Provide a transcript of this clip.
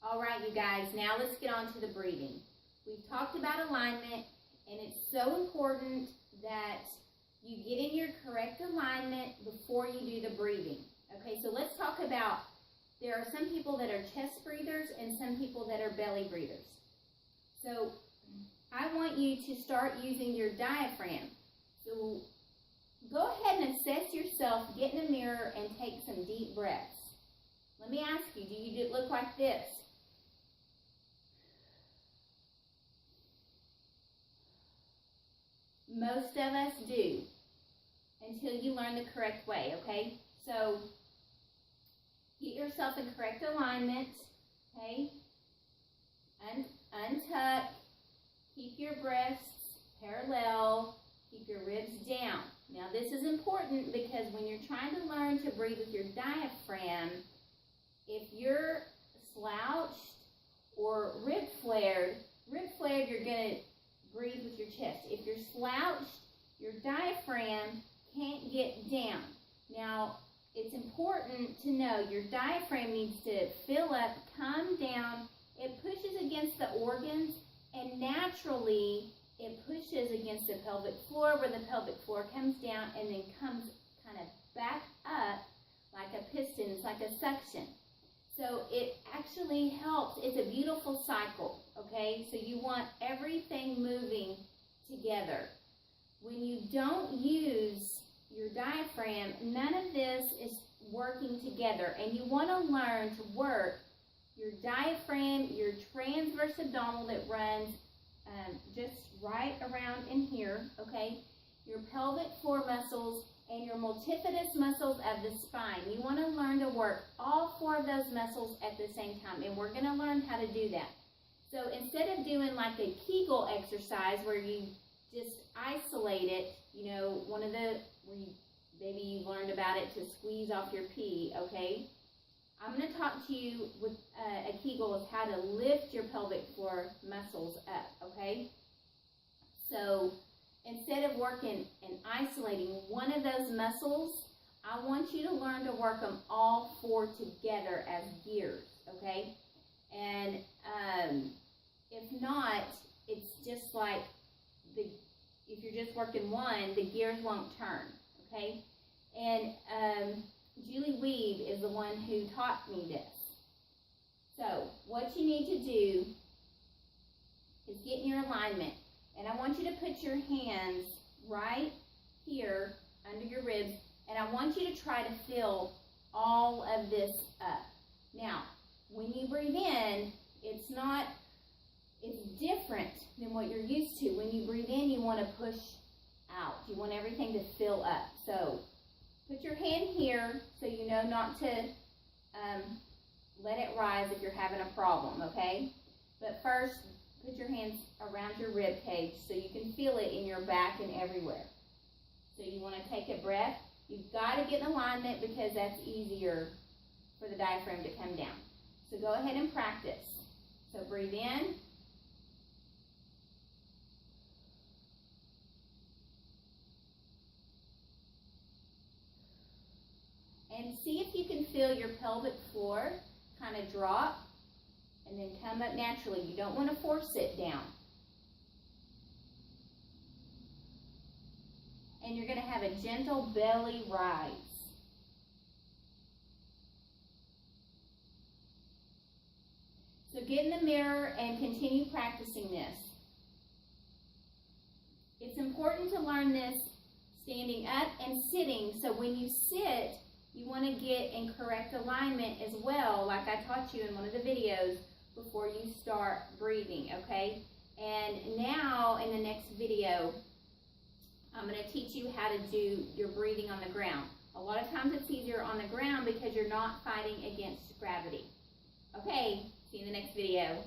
All right, you guys, now let's get on to the breathing. We've talked about alignment, and it's so important that you get in your correct alignment before you do the breathing. Okay, so let's talk about, there are some people that are chest breathers and some people that are belly breathers. So I want you to start using your diaphragm. So go ahead and assess yourself, get in a mirror, and take some deep breaths. Let me ask you, do you look like this? Most of us do, until you learn the correct way, okay? So get yourself in correct alignment, okay? Untuck, keep your breasts parallel, keep your ribs down. Now this is important because when you're trying to learn to breathe with your diaphragm, if you're slouched or rib flared, you're going to breathe with your chest. If you're slouched, your diaphragm can't get down. Now, it's important to know your diaphragm needs to fill up, come down. It pushes against the organs, and naturally, it pushes against the pelvic floor, where the pelvic floor comes down and then comes kind of back up like a piston. It's like a suction. So it actually helps. It's a beautiful cycle, okay? So you want everything moving together. When you don't use your diaphragm, none of this is working together. And you want to learn to work your diaphragm, your transverse abdominal that runs just right around in here, okay? Your pelvic floor muscles and your multifidus muscles of the spine. You want to learn to work all four of those muscles at the same time, and we're going to learn how to do that. So instead of doing like a Kegel exercise where you just isolate it, you know, maybe you learned about it to squeeze off your pee, okay? I'm going to talk to you with a Kegel of how to lift your pelvic floor muscles up, okay? So instead of working and isolating one of those muscles, I want you to learn to work them all four together as gears, okay? And if not, it's just like if you're just working one, the gears won't turn, okay? And Julie Weave is the one who taught me this. So what you need to do is get in your alignment. And I want you to put your hands right here under your ribs, and I want you to try to fill all of this up. Now, when you breathe in, it's different than what you're used to. When you breathe in, you want to push out. You want everything to fill up. So put your hand here so you know not to let it rise if you're having a problem, okay? But first, put your hands around your rib cage so you can feel it in your back and everywhere. So you want to take a breath. You've got to get in alignment because that's easier for the diaphragm to come down. So go ahead and practice. So breathe in. And see if you can feel your pelvic floor kind of drop and then come up naturally. You don't want to force it down. And you're going to have a gentle belly rise. So get in the mirror and continue practicing this. It's important to learn this standing up and sitting. So when you sit, you want to get in correct alignment as well, like I taught you in one of the videos before you start breathing, okay? And now in the next video, I'm going to teach you how to do your breathing on the ground. A lot of times it's easier on the ground because you're not fighting against gravity. Okay, see you in the next video.